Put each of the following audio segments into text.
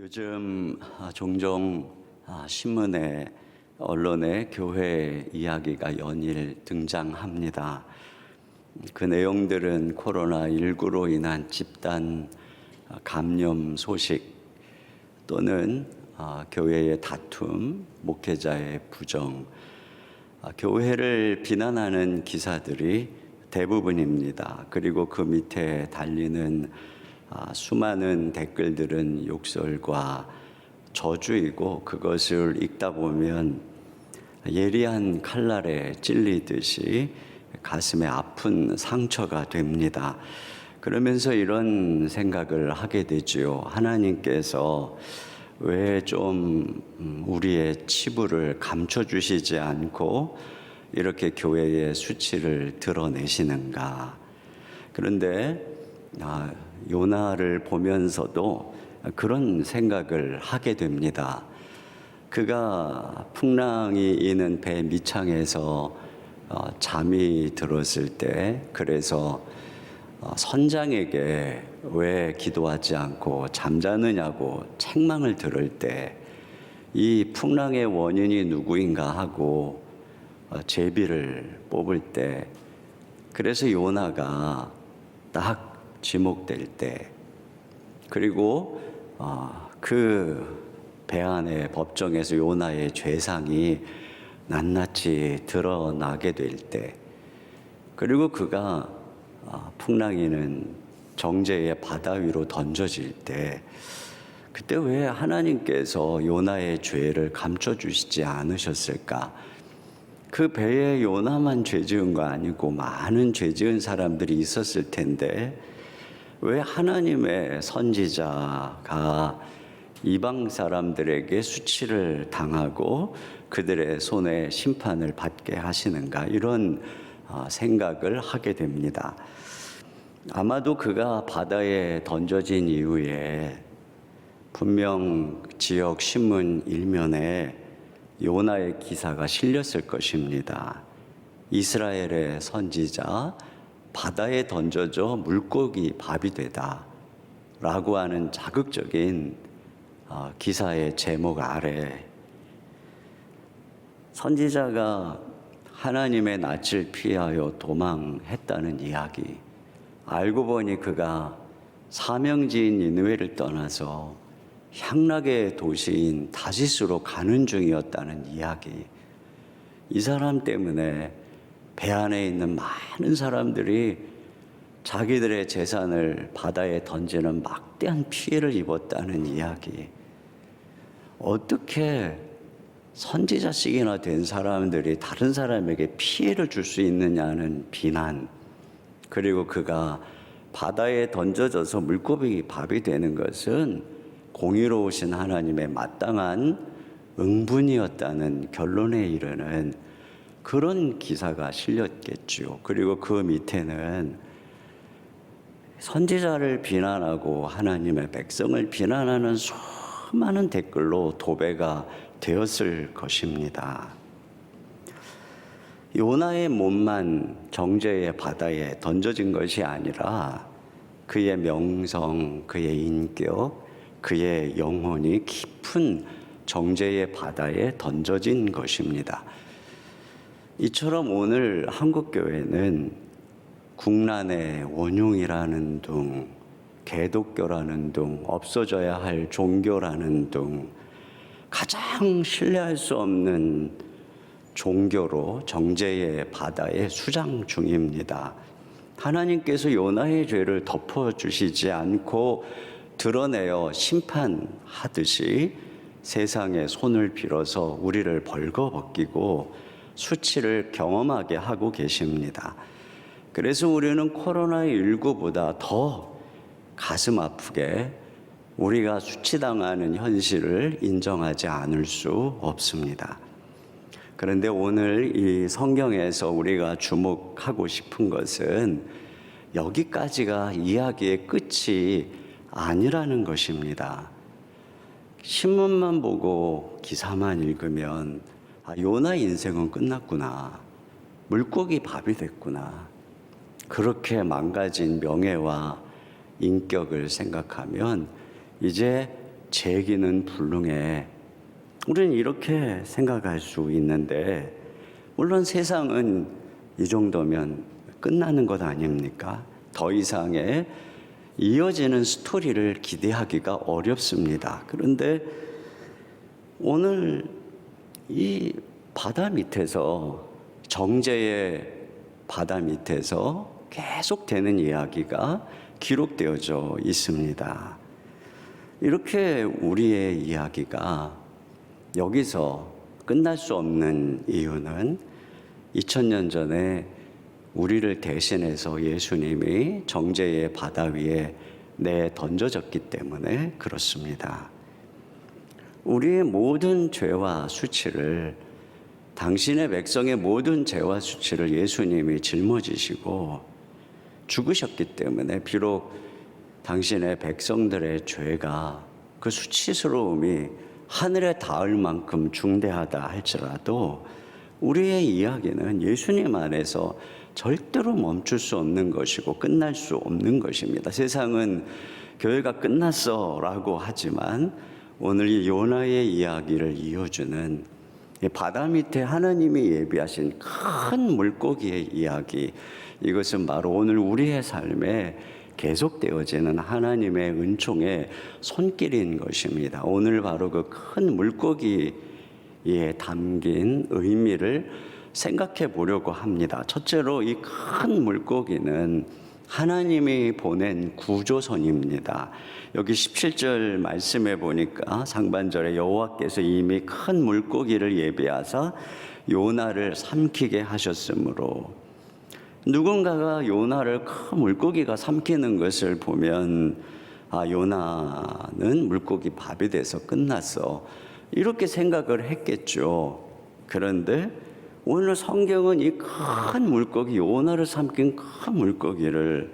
요즘 종종 신문에 언론에 교회 이야기가 연일 등장합니다. 그 내용들은 코로나19로 인한 집단 감염 소식 또는 교회의 다툼, 목회자의 부정, 교회를 비난하는 기사들이 대부분입니다. 그리고 그 밑에 달리는 수많은 댓글들은 욕설과 저주이고, 그것을 읽다 보면 예리한 칼날에 찔리듯이 가슴에 아픈 상처가 됩니다. 그러면서 이런 생각을 하게 되지요. 하나님께서 왜 좀 우리의 치부를 감춰주시지 않고 이렇게 교회의 수치를 드러내시는가. 그런데 요나를 보면서도 그런 생각을 하게 됩니다. 그가 풍랑이 있는 배 밑창에서 잠이 들었을 때, 그래서 선장에게 왜 기도하지 않고 잠자느냐고 책망을 들을 때, 이 풍랑의 원인이 누구인가 하고 제비를 뽑을 때, 그래서 요나가 딱 지목될 때, 그리고 그 배 안의 법정에서 요나의 죄상이 낱낱이 드러나게 될 때, 그리고 그가 풍랑이는 정죄의 바다 위로 던져질 때, 그때 왜 하나님께서 요나의 죄를 감춰주시지 않으셨을까? 그 배에 요나만 죄 지은 거 아니고 많은 죄 지은 사람들이 있었을 텐데, 왜 하나님의 선지자가 이방 사람들에게 수치를 당하고 그들의 손에 심판을 받게 하시는가, 이런 생각을 하게 됩니다. 아마도 그가 바다에 던져진 이후에 분명 지역 신문 일면에 요나의 기사가 실렸을 것입니다. 이스라엘의 선지자 바다에 던져져 물고기 밥이 되다 라고 하는 자극적인 기사의 제목 아래, 선지자가 하나님의 낯을 피하여 도망했다는 이야기, 알고 보니 그가 사명지인 니느웨를 떠나서 향락의 도시인 다시스로 가는 중이었다는 이야기. 이 사람 때문에 배 안에 있는 많은 사람들이 자기들의 재산을 바다에 던지는 막대한 피해를 입었다는 이야기. 어떻게 선지자식이나 된 사람들이 다른 사람에게 피해를 줄 수 있느냐는 비난, 그리고 그가 바다에 던져져서 물고기 밥이 되는 것은 공의로우신 하나님의 마땅한 응분이었다는 결론에 이르는 그런 기사가 실렸겠죠. 그리고 그 밑에는 선지자를 비난하고 하나님의 백성을 비난하는 수많은 댓글로 도배가 되었을 것입니다. 요나의 몸만 정죄의 바다에 던져진 것이 아니라 그의 명성, 그의 인격, 그의 영혼이 깊은 정죄의 바다에 던져진 것입니다. 이처럼 오늘 한국교회는 국난의 원흉이라는 둥, 개독교라는 둥, 없어져야 할 종교라는 둥, 가장 신뢰할 수 없는 종교로 정죄의 바다에 수장 중입니다. 하나님께서 요나의 죄를 덮어주시지 않고 드러내어 심판하듯이 세상에 손을 빌어서 우리를 벌거벗기고 수치를 경험하게 하고 계십니다. 그래서 우리는 코로나19보다 더 가슴 아프게 우리가 수치당하는 현실을 인정하지 않을 수 없습니다. 그런데 오늘 이 성경에서 우리가 주목하고 싶은 것은 여기까지가 이야기의 끝이 아니라는 것입니다. 신문만 보고 기사만 읽으면 요나 인생은 끝났구나, 물고기 밥이 됐구나, 그렇게 망가진 명예와 인격을 생각하면 이제 제기는 불능해. 우리는 이렇게 생각할 수 있는데, 물론 세상은 이 정도면 끝나는 것 아닙니까? 더 이상의 이어지는 스토리를 기대하기가 어렵습니다. 그런데 오늘 이 바다 밑에서, 정제의 바다 밑에서 계속되는 이야기가 기록되어져 있습니다. 이렇게 우리의 이야기가 여기서 끝날 수 없는 이유는 2000년 전에 우리를 대신해서 예수님이 정제의 바다 위에 내던져졌기 때문에 그렇습니다. 우리의 모든 죄와 수치를, 당신의 백성의 모든 죄와 수치를 예수님이 짊어지시고 죽으셨기 때문에 비록 당신의 백성들의 죄가, 그 수치스러움이 하늘에 닿을 만큼 중대하다 할지라도 우리의 이야기는 예수님 안에서 절대로 멈출 수 없는 것이고 끝날 수 없는 것입니다. 세상은 교회가 끝났어 라고 하지만 오늘 이 요나의 이야기를 이어주는 바다 밑에 하나님이 예비하신 큰 물고기의 이야기, 이것은 바로 오늘 우리의 삶에 계속되어지는 하나님의 은총의 손길인 것입니다. 오늘 바로 그 큰 물고기에 담긴 의미를 생각해 보려고 합니다. 첫째로 이 큰 물고기는 하나님이 보낸 구조선입니다. 여기 17절 말씀해 보니까 상반절에 여호와께서 이미 큰 물고기를 예비하사 요나를 삼키게 하셨으므로, 누군가가 요나를 큰 물고기가 삼키는 것을 보면 요나는 물고기 밥이 돼서 끝났어, 이렇게 생각을 했겠죠. 그런데 오늘 성경은 이 큰 물고기, 요나를 삼킨 큰 물고기를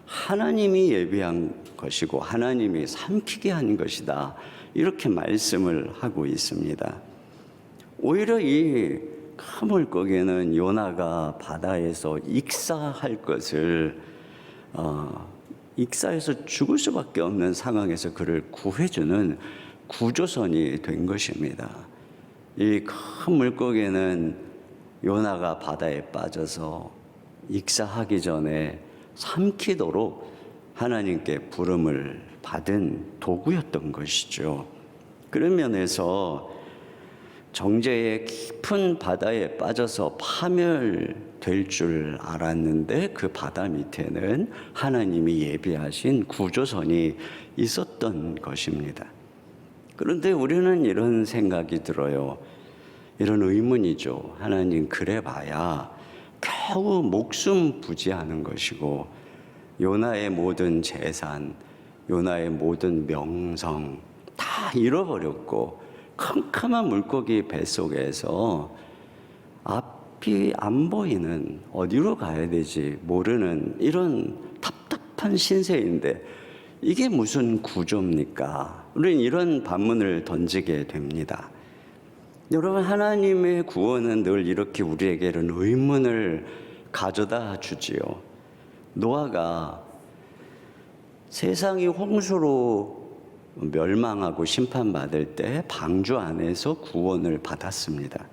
하나님이 예비한 것이고 하나님이 삼키게 한 것이다, 이렇게 말씀을 하고 있습니다. 오히려 이 큰 물고기는 요나가 바다에서 익사할 것을, 익사해서 죽을 수밖에 없는 상황에서 그를 구해주는 구조선이 된 것입니다. 이 큰 물고기는 요나가 바다에 빠져서 익사하기 전에 삼키도록 하나님께 부름을 받은 도구였던 것이죠. 그런 면에서 정제의 깊은 바다에 빠져서 파멸될 줄 알았는데 그 바다 밑에는 하나님이 예비하신 구조선이 있었던 것입니다. 그런데 우리는 이런 생각이 들어요. 이런 의문이죠. 하나님, 그래봐야 겨우 목숨 부지하는 것이고 요나의 모든 재산, 요나의 모든 명성 다 잃어버렸고 캄캄한 물고기 뱃속에서 앞이 안 보이는, 어디로 가야 될지 모르는 이런 답답한 신세인데 이게 무슨 구조입니까? 우리는 이런 반문을 던지게 됩니다. 여러분, 하나님의 구원은 늘 이렇게 우리에게 이런 의문을 가져다 주지요. 노아가 세상이 홍수로 멸망하고 심판받을 때 방주 안에서 구원을 받았습니다.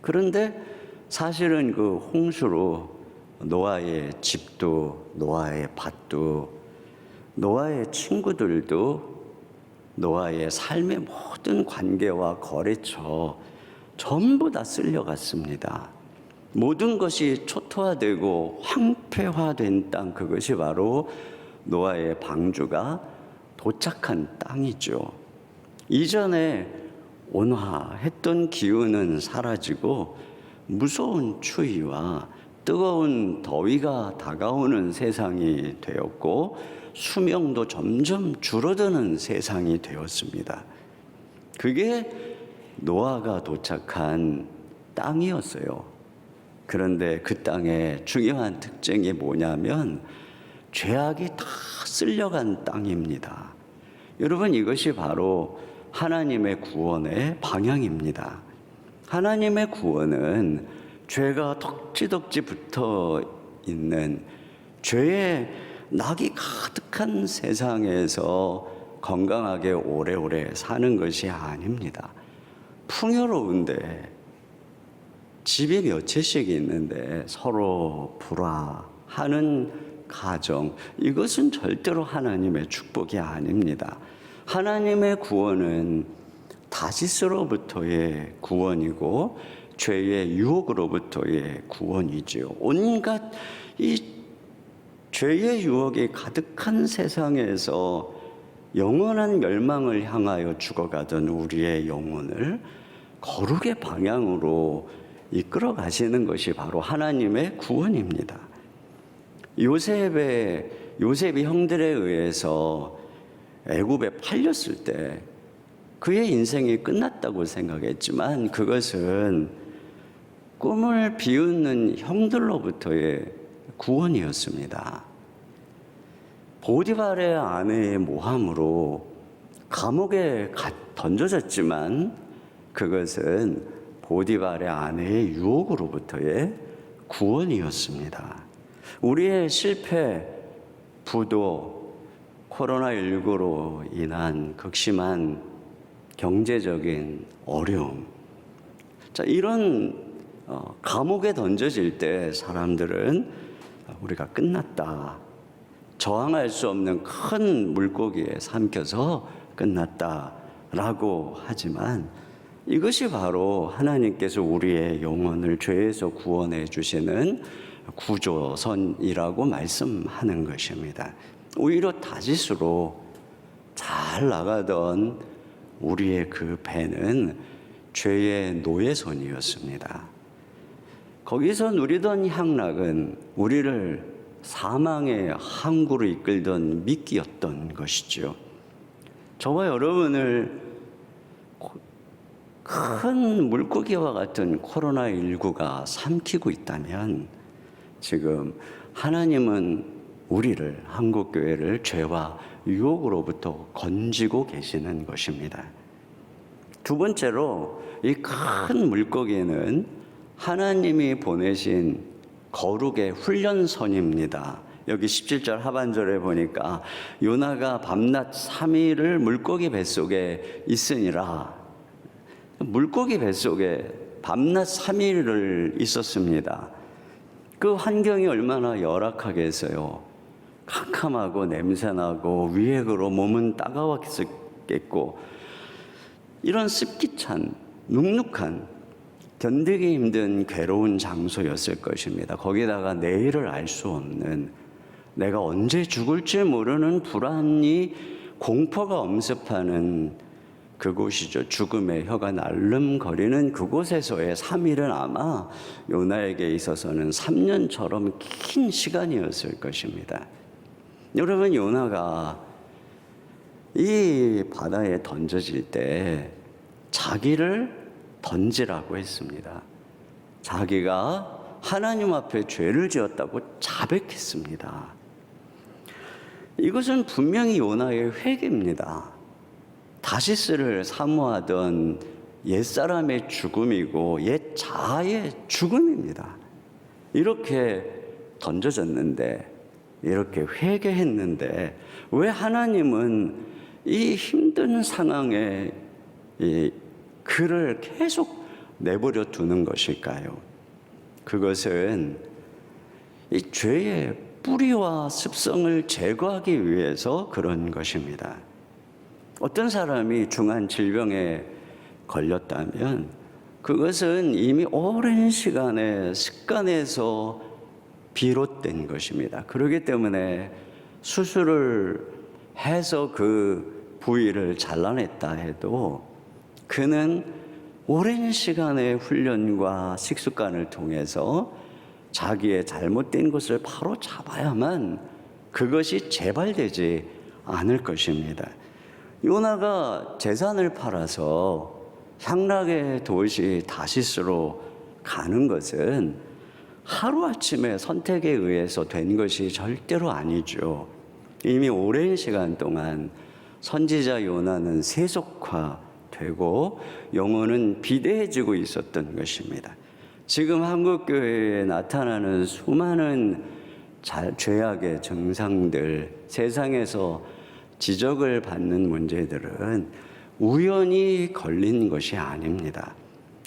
그런데 사실은 그 홍수로 노아의 집도, 노아의 밭도, 노아의 친구들도, 노아의 삶의 모든 관계와 거래처 전부 다 쓸려갔습니다. 모든 것이 초토화되고 황폐화된 땅, 그것이 바로 노아의 방주가 도착한 땅이죠. 이전에 온화했던 기운은 사라지고 무서운 추위와 뜨거운 더위가 다가오는 세상이 되었고 수명도 점점 줄어드는 세상이 되었습니다. 그게 노아가 도착한 땅이었어요. 그런데 그 땅의 중요한 특징이 뭐냐면 죄악이 다 쓸려간 땅입니다. 여러분, 이것이 바로 하나님의 구원의 방향입니다. 하나님의 구원은 죄가 덕지덕지 붙어 있는 죄의 낙이 가득한 세상에서 건강하게 오래오래 사는 것이 아닙니다. 풍요로운데 집이 몇 채씩 있는데 서로 불화하는 가정, 이것은 절대로 하나님의 축복이 아닙니다. 하나님의 구원은 다시스로부터의 구원이고 죄의 유혹으로부터의 구원이지요. 온갖 이 죄의 유혹이 가득한 세상에서 영원한 멸망을 향하여 죽어가던 우리의 영혼을 거룩의 방향으로 이끌어 가시는 것이 바로 하나님의 구원입니다. 요셉이 형들에 의해서 애굽에 팔렸을 때 그의 인생이 끝났다고 생각했지만 그것은 꿈을 비웃는 형들로부터의 구원이었습니다. 보디발의 아내의 모함으로 감옥에 던져졌지만 그것은 보디발의 아내의 유혹으로부터의 구원이었습니다. 우리의 실패, 부도, 코로나19로 인한 극심한 경제적인 어려움. 자, 이런 감옥에 던져질 때 사람들은 우리가 끝났다. 저항할 수 없는 큰 물고기에 삼켜서 끝났다라고 하지만 이것이 바로 하나님께서 우리의 영혼을 죄에서 구원해 주시는 구조선이라고 말씀하는 것입니다. 오히려 다짓으로 잘 나가던 우리의 그 배는 죄의 노예선이었습니다. 거기서 누리던 향락은 우리를 사망의 항구로 이끌던 미끼였던 것이죠. 저와 여러분을 큰 물고기와 같은 코로나19가 삼키고 있다면 지금 하나님은 우리를, 한국교회를 죄와 유혹으로부터 건지고 계시는 것입니다. 두 번째로 이 큰 물고기는 하나님이 보내신 거룩의 훈련선입니다. 여기 17절 하반절에 보니까 요나가 밤낮 3일을 물고기 뱃속에 있으니라. 물고기 뱃속에 밤낮 3일을 있었습니다. 그 환경이 얼마나 열악하겠어요. 캄캄하고 냄새나고 위액으로 몸은 따가웠겠고 이런 습기찬, 눅눅한, 견디기 힘든 괴로운 장소였을 것입니다. 거기다가 내일을 알 수 없는, 내가 언제 죽을지 모르는 불안이, 공포가 엄습하는 그곳이죠. 죽음의 혀가 날름거리는 그곳에서의 3일은 아마 요나에게 있어서는 3년처럼 긴 시간이었을 것입니다. 여러분, 요나가 이 바다에 던져질 때 자기를 던지라고 했습니다. 자기가 하나님 앞에 죄를 지었다고 자백했습니다. 이것은 분명히 요나의 회개입니다. 다시스를 사모하던 옛사람의 죽음이고 옛 자아의 죽음입니다. 이렇게 던져졌는데, 이렇게 회개했는데 왜 하나님은 이 힘든 상황에 그를 계속 내버려 두는 것일까요? 그것은 이 죄의 뿌리와 습성을 제거하기 위해서 그런 것입니다. 어떤 사람이 중한 질병에 걸렸다면 그것은 이미 오랜 시간의 습관에서 비롯된 것입니다. 그렇기 때문에 수술을 해서 그 부위를 잘라냈다 해도 그는 오랜 시간의 훈련과 식습관을 통해서 자기의 잘못된 것을 바로 잡아야만 그것이 재발되지 않을 것입니다. 요나가 재산을 팔아서 향락의 도시 다시스로 가는 것은 하루아침에 선택에 의해서 된 것이 절대로 아니죠. 이미 오랜 시간 동안 선지자 요나는 세속화되고 영혼은 비대해지고 있었던 것입니다. 지금 한국교회에 나타나는 수많은 죄악의 증상들, 세상에서 지적을 받는 문제들은 우연히 걸린 것이 아닙니다.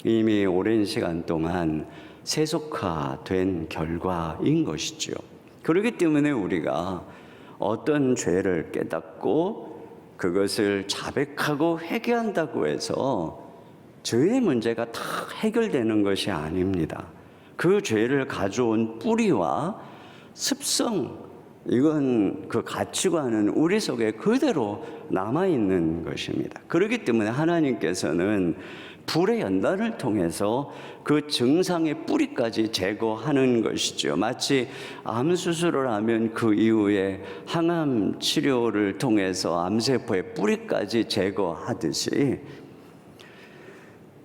이미 오랜 시간 동안 세속화된 결과인 것이죠. 그렇기 때문에 우리가 어떤 죄를 깨닫고 그것을 자백하고 회개한다고 해서 죄의 문제가 다 해결되는 것이 아닙니다. 그 죄를 가져온 뿌리와 습성, 이건 그 가치관은 우리 속에 그대로 남아있는 것입니다. 그렇기 때문에 하나님께서는 불의 연단을 통해서 그 증상의 뿌리까지 제거하는 것이죠. 마치 암 수술을 하면 그 이후에 항암 치료를 통해서 암세포의 뿌리까지 제거하듯이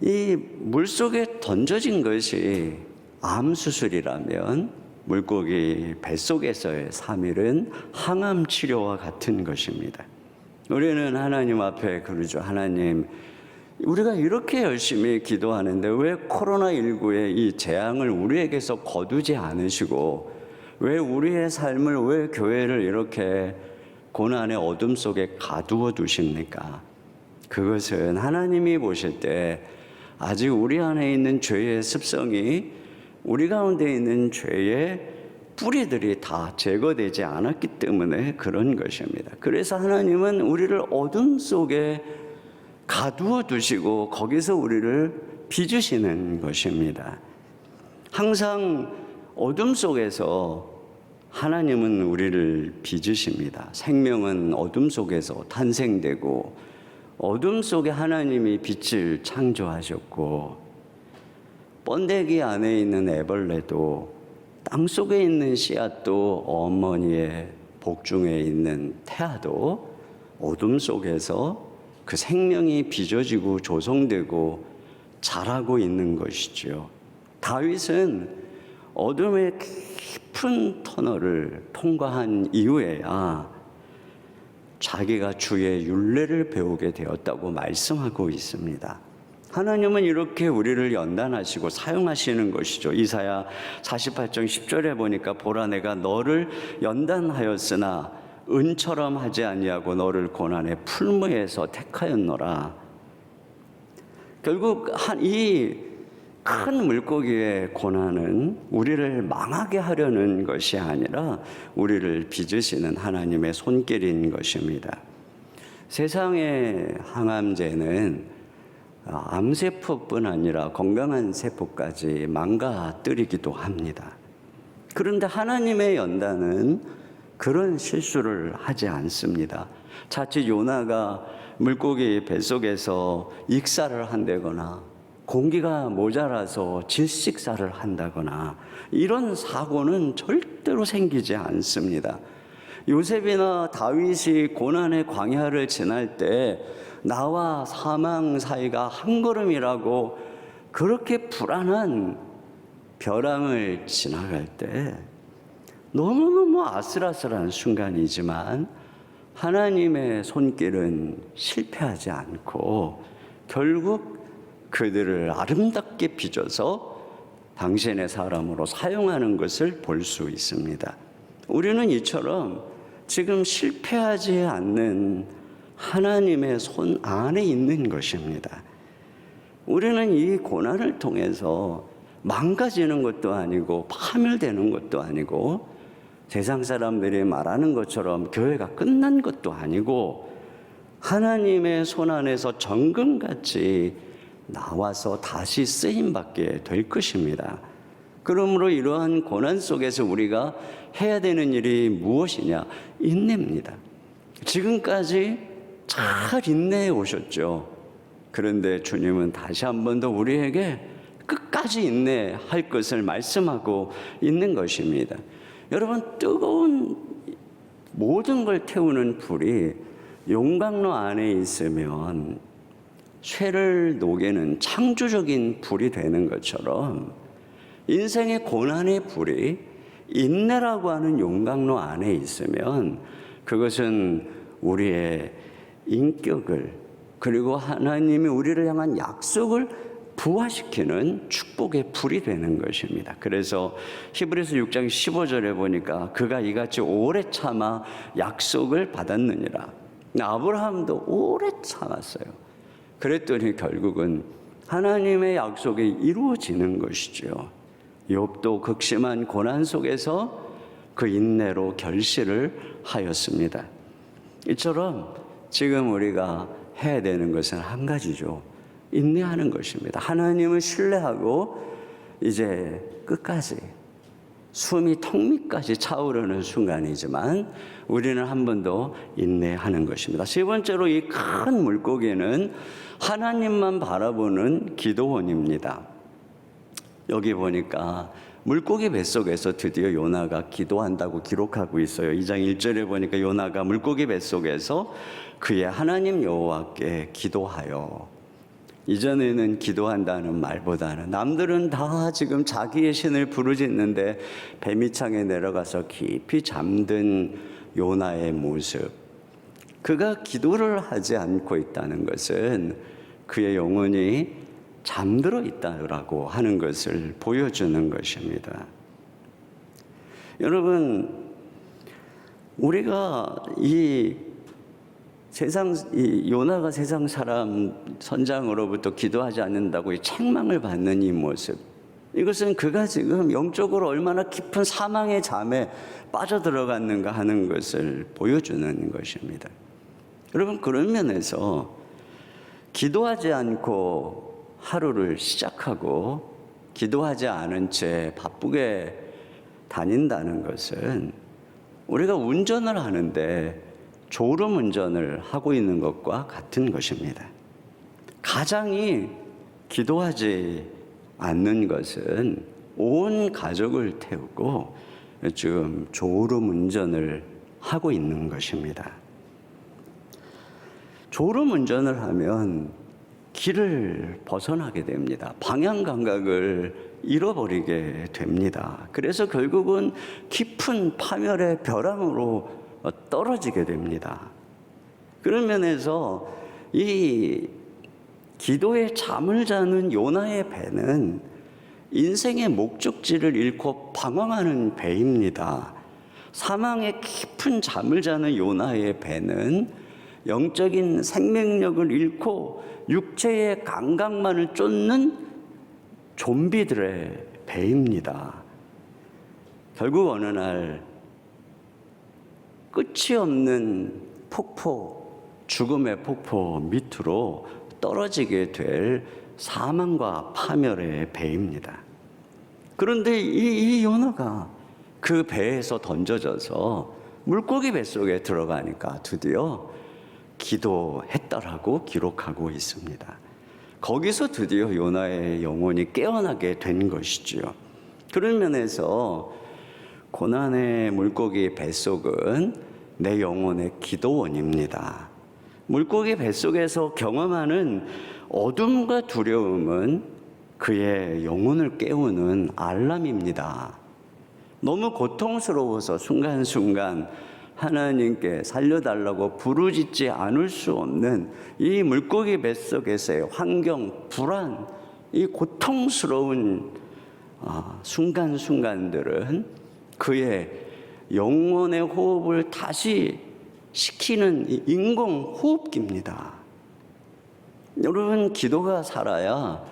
이 물속에 던져진 것이 암 수술이라면 물고기 뱃속에서의 3일은 항암 치료와 같은 것입니다. 우리는 하나님 앞에 그러죠. 하나님, 우리가 이렇게 열심히 기도하는데 왜 코로나19의 이 재앙을 우리에게서 거두지 않으시고 왜 우리의 삶을, 왜 교회를 이렇게 고난의 어둠 속에 가두어 두십니까? 그것은 하나님이 보실 때 아직 우리 안에 있는 죄의 습성이, 우리 가운데 있는 죄의 뿌리들이 다 제거되지 않았기 때문에 그런 것입니다. 그래서 하나님은 우리를 어둠 속에 가두어 두시고 거기서 우리를 빚으시는 것입니다. 항상 어둠 속에서 하나님은 우리를 빚으십니다. 생명은 어둠 속에서 탄생되고 어둠 속에 하나님이 빛을 창조하셨고 번데기 안에 있는 애벌레도 땅 속에 있는 씨앗도 어머니의 복중에 있는 태아도 어둠 속에서 그 생명이 빚어지고 조성되고 자라고 있는 것이죠. 다윗은 어둠의 깊은 터널을 통과한 이후에야 자기가 주의 율례를 배우게 되었다고 말씀하고 있습니다. 하나님은 이렇게 우리를 연단하시고 사용하시는 것이죠. 이사야 48장 10절에 보니까 보라 내가 너를 연단하였으나 은처럼 하지 아니하고 너를 고난의 풀무에서 택하였노라. 결국 이 큰 물고기의 고난은 우리를 망하게 하려는 것이 아니라 우리를 빚으시는 하나님의 손길인 것입니다. 세상의 항암제는 암세포뿐 아니라 건강한 세포까지 망가뜨리기도 합니다. 그런데 하나님의 연단은 그런 실수를 하지 않습니다. 자칫 요나가 물고기 뱃속에서 익사를 한다거나 공기가 모자라서 질식사를 한다거나 이런 사고는 절대로 생기지 않습니다. 요셉이나 다윗이 고난의 광야를 지날 때 나와 사망 사이가 한 걸음이라고 그렇게 불안한 벼랑을 지나갈 때 너무너무 아슬아슬한 순간이지만 하나님의 손길은 실패하지 않고 결국 그들을 아름답게 빚어서 당신의 사람으로 사용하는 것을 볼 수 있습니다. 우리는 이처럼 지금 실패하지 않는 하나님의 손 안에 있는 것입니다. 우리는 이 고난을 통해서 망가지는 것도 아니고 파멸되는 것도 아니고 세상 사람들이 말하는 것처럼 교회가 끝난 것도 아니고 하나님의 손 안에서 정금같이 나와서 다시 쓰임받게 될 것입니다. 그러므로 이러한 고난 속에서 우리가 해야 되는 일이 무엇이냐? 인내입니다. 지금까지 잘 인내해 오셨죠. 그런데 주님은 다시 한 번 더 우리에게 끝까지 인내할 것을 말씀하고 있는 것입니다. 여러분, 뜨거운 모든 걸 태우는 불이 용광로 안에 있으면 쇠를 녹이는 창조적인 불이 되는 것처럼 인생의 고난의 불이 인내라고 하는 용광로 안에 있으면 그것은 우리의 인격을 그리고 하나님이 우리를 향한 약속을 부화시키는 축복의 불이 되는 것입니다. 그래서 히브리서 6장 15절에 보니까 그가 이같이 오래 참아 약속을 받았느니라. 아브라함도 오래 참았어요. 그랬더니 결국은 하나님의 약속이 이루어지는 것이죠. 욥도 극심한 고난 속에서 그 인내로 결실을 하였습니다. 이처럼 지금 우리가 해야 되는 것은 한 가지죠. 인내하는 것입니다. 하나님을 신뢰하고 이제 끝까지 숨이 턱 밑까지 차오르는 순간이지만 우리는 한 번 더 인내하는 것입니다. 세 번째로 이 큰 물고기는 하나님만 바라보는 기도원입니다. 여기 보니까 물고기 뱃속에서 드디어 요나가 기도한다고 기록하고 있어요. 2장 1절에 보니까 요나가 물고기 뱃속에서 그의 하나님 여호와께 기도하여, 이전에는 기도한다는 말보다는 남들은 다 지금 자기의 신을 부르짖는데 배미창에 내려가서 깊이 잠든 요나의 모습, 그가 기도를 하지 않고 있다는 것은 그의 영혼이 잠들어 있다고 하는 것을 보여주는 것입니다. 여러분, 우리가 이 요나가 세상 사람 선장으로부터 기도하지 않는다고 이 책망을 받는 이 모습, 이것은 그가 지금 영적으로 얼마나 깊은 사망의 잠에 빠져들어갔는가 하는 것을 보여주는 것입니다. 여러분, 그런 면에서 기도하지 않고 하루를 시작하고 기도하지 않은 채 바쁘게 다닌다는 것은 우리가 운전을 하는데 졸음 운전을 하고 있는 것과 같은 것입니다. 가장이 기도하지 않는 것은 온 가족을 태우고 지금 졸음 운전을 하고 있는 것입니다. 졸음 운전을 하면 길을 벗어나게 됩니다. 방향 감각을 잃어버리게 됩니다. 그래서 결국은 깊은 파멸의 벼랑으로 떨어지게 됩니다. 그런 면에서 이 기도에 잠을 자는 요나의 배는 인생의 목적지를 잃고 방황하는 배입니다. 사망의 깊은 잠을 자는 요나의 배는 영적인 생명력을 잃고 육체의 감각만을 쫓는 좀비들의 배입니다. 결국 어느 날 끝이 없는 폭포, 죽음의 폭포 밑으로 떨어지게 될 사망과 파멸의 배입니다. 그런데 이 요나가 그 배에서 던져져서 물고기 뱃속에 들어가니까 드디어 기도했다라고 기록하고 있습니다. 거기서 드디어 요나의 영혼이 깨어나게 된 것이지요. 그런 면에서 고난의 물고기 뱃속은 내 영혼의 기도원입니다. 물고기 뱃속에서 경험하는 어둠과 두려움은 그의 영혼을 깨우는 알람입니다. 너무 고통스러워서 순간순간 하나님께 살려달라고 부르짖지 않을 수 없는 이 물고기 뱃속에서의 환경, 불안, 이 고통스러운 순간순간들은 그의 영혼의 호흡을 다시 시키는 인공 호흡기입니다. 여러분, 기도가 살아야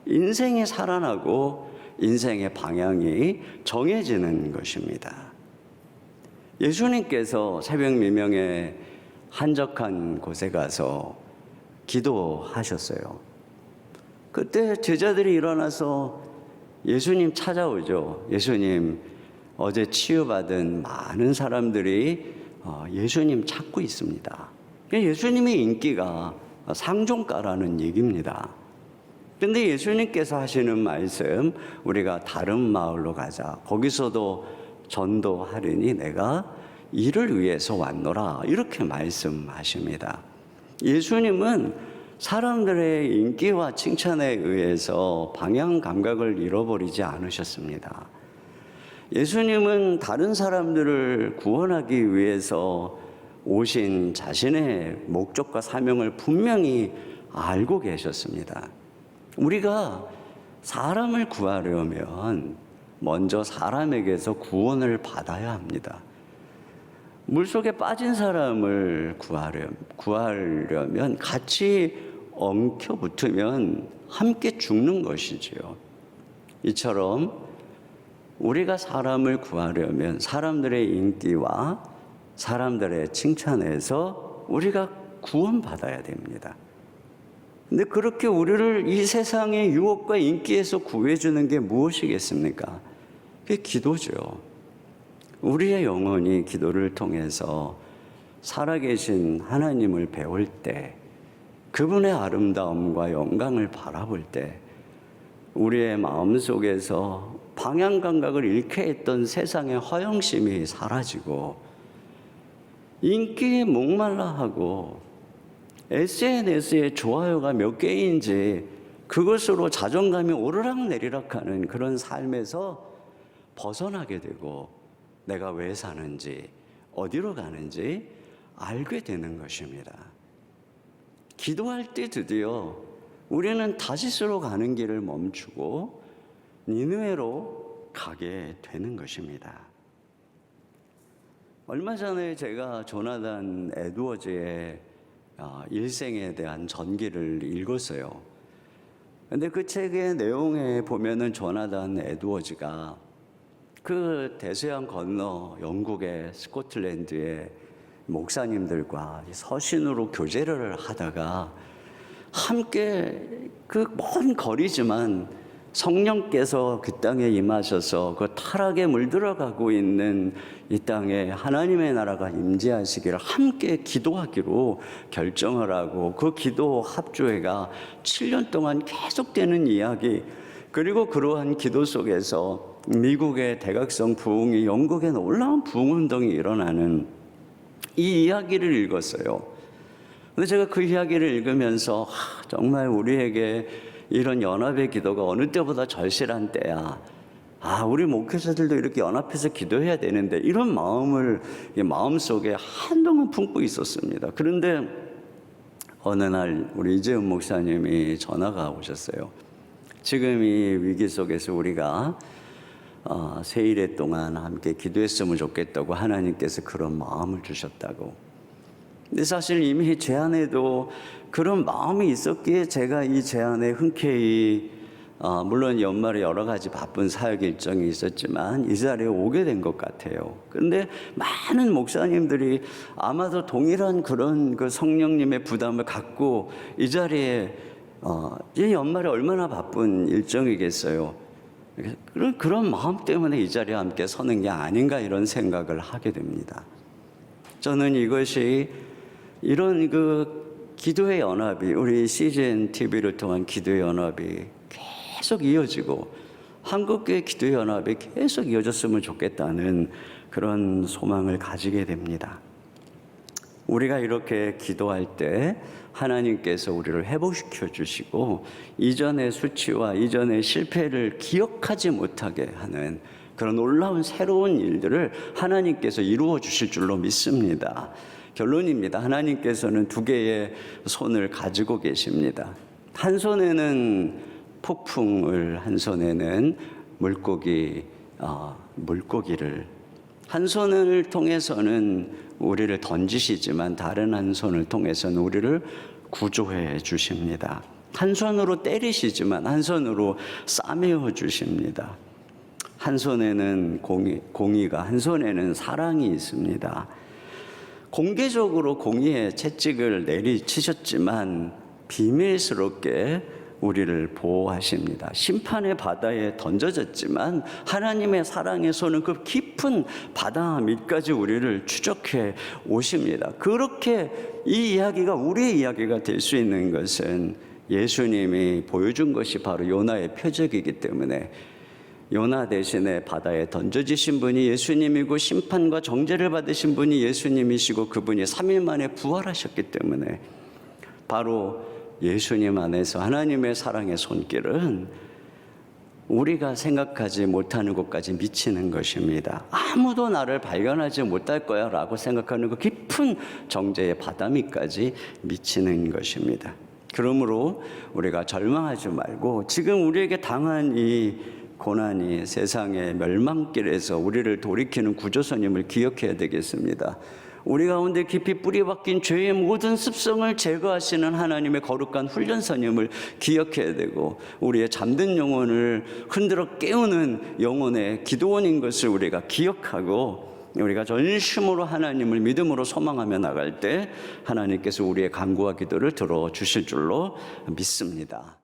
인생이 살아나고 인생의 방향이 정해지는 것입니다. 예수님께서 새벽 미명에 한적한 곳에 가서 기도하셨어요. 그때 제자들이 일어나서 예수님 찾아오죠. 예수님, 어제 치유받은 많은 사람들이 예수님 찾고 있습니다. 예수님의 인기가 상종가라는 얘기입니다. 근데 예수님께서 하시는 말씀, 우리가 다른 마을로 가자. 거기서도 전도하리니 내가 이를 위해서 왔노라. 이렇게 말씀하십니다. 예수님은 사람들의 인기와 칭찬에 의해서 방향 감각을 잃어버리지 않으셨습니다. 예수님은 다른 사람들을 구원하기 위해서 오신 자신의 목적과 사명을 분명히 알고 계셨습니다. 우리가 사람을 구하려면 먼저 사람에게서 구원을 받아야 합니다. 물속에 빠진 사람을 구하려면 같이 엉켜 붙으면 함께 죽는 것이지요. 이처럼 우리가 사람을 구하려면 사람들의 인기와 사람들의 칭찬에서 우리가 구원받아야 됩니다. 근데 그렇게 우리를 이 세상의 유혹과 인기에서 구해주는 게 무엇이겠습니까? 그게 기도죠. 우리의 영혼이 기도를 통해서 살아계신 하나님을 배울 때, 그분의 아름다움과 영광을 바라볼 때 우리의 마음속에서 방향 감각을 잃게 했던 세상의 허영심이 사라지고 인기에 목말라 하고 SNS에 좋아요가 몇 개인지 그것으로 자존감이 오르락내리락하는 그런 삶에서 벗어나게 되고 내가 왜 사는지 어디로 가는지 알게 되는 것입니다. 기도할 때 드디어 우리는 다시스로 가는 길을 멈추고 니느웨로 가게 되는 것입니다. 얼마 전에 제가 조나단 에드워즈의 일생에 대한 전기를 읽었어요. 근데 그 책의 내용에 보면은 조나단 에드워즈가 그 대서양 건너 영국의 스코틀랜드의 목사님들과 서신으로 교제를 하다가 함께 그 먼 거리지만 성령께서 그 땅에 임하셔서 그 타락에 물들어가고 있는 이 땅에 하나님의 나라가 임재하시기를 함께 기도하기로 결정을 하고 그 기도 합주회가 7년 동안 계속되는 이야기, 그리고 그러한 기도 속에서 미국의 대각성 부흥이 영국에 놀라운 부흥운동이 일어나는 이 이야기를 읽었어요. 근데 제가 그 이야기를 읽으면서 정말 우리에게 이런 연합의 기도가 어느 때보다 절실한 때야. 우리 목회자들도 이렇게 연합해서 기도해야 되는데, 이런 마음을 마음속에 한동안 품고 있었습니다. 그런데 어느 날 우리 이재훈 목사님이 전화가 오셨어요. 지금 이 위기 속에서 우리가 세일회 동안 함께 기도했으면 좋겠다고 하나님께서 그런 마음을 주셨다고. 근데 사실 이미 제 안에도 그런 마음이 있었기에 제가 이 제안에 흔쾌히 물론 연말에 여러 가지 바쁜 사역 일정이 있었지만 이 자리에 오게 된 것 같아요. 그런데 많은 목사님들이 아마도 동일한 그런 그 성령님의 부담을 갖고 이 자리에 이 연말에 얼마나 바쁜 일정이겠어요. 그런 마음 때문에 이 자리에 함께 서는 게 아닌가 이런 생각을 하게 됩니다. 저는 이것이 이런 그 기도의 연합이, 우리 CGN TV를 통한 기도의 연합이 계속 이어지고 한국교회 기도의 연합이 계속 이어졌으면 좋겠다는 그런 소망을 가지게 됩니다. 우리가 이렇게 기도할 때 하나님께서 우리를 회복시켜 주시고 이전의 수치와 이전의 실패를 기억하지 못하게 하는 그런 놀라운 새로운 일들을 하나님께서 이루어 주실 줄로 믿습니다. 결론입니다. 하나님께서는 두 개의 손을 가지고 계십니다. 한 손에는 폭풍을, 한 손에는 물고기를, 한 손을 통해서는 우리를 던지시지만 다른 한 손을 통해서는 우리를 구조해 주십니다. 한 손으로 때리시지만 한 손으로 싸매어 주십니다. 한 손에는 공의가, 한 손에는 사랑이 있습니다. 공개적으로 공의의 채찍을 내리치셨지만 비밀스럽게 우리를 보호하십니다. 심판의 바다에 던져졌지만 하나님의 사랑의 손은 그 깊은 바다 밑까지 우리를 추적해 오십니다. 그렇게 이 이야기가 우리의 이야기가 될 수 있는 것은 예수님이 보여준 것이 바로 요나의 표적이기 때문에, 요나 대신에 바다에 던져지신 분이 예수님이고 심판과 정죄를 받으신 분이 예수님이시고 그분이 3일 만에 부활하셨기 때문에 바로 예수님 안에서 하나님의 사랑의 손길은 우리가 생각하지 못하는 곳까지 미치는 것입니다. 아무도 나를 발견하지 못할 거야 라고 생각하는 그 깊은 정죄의 바다 밑까지 미치는 것입니다. 그러므로 우리가 절망하지 말고 지금 우리에게 당한 이 고난이 세상의 멸망길에서 우리를 돌이키는 구조선임을 기억해야 되겠습니다. 우리 가운데 깊이 뿌리박힌 죄의 모든 습성을 제거하시는 하나님의 거룩한 훈련선임을 기억해야 되고, 우리의 잠든 영혼을 흔들어 깨우는 영혼의 기도원인 것을 우리가 기억하고, 우리가 전심으로 하나님을 믿음으로 소망하며 나갈 때 하나님께서 우리의 간구와 기도를 들어주실 줄로 믿습니다.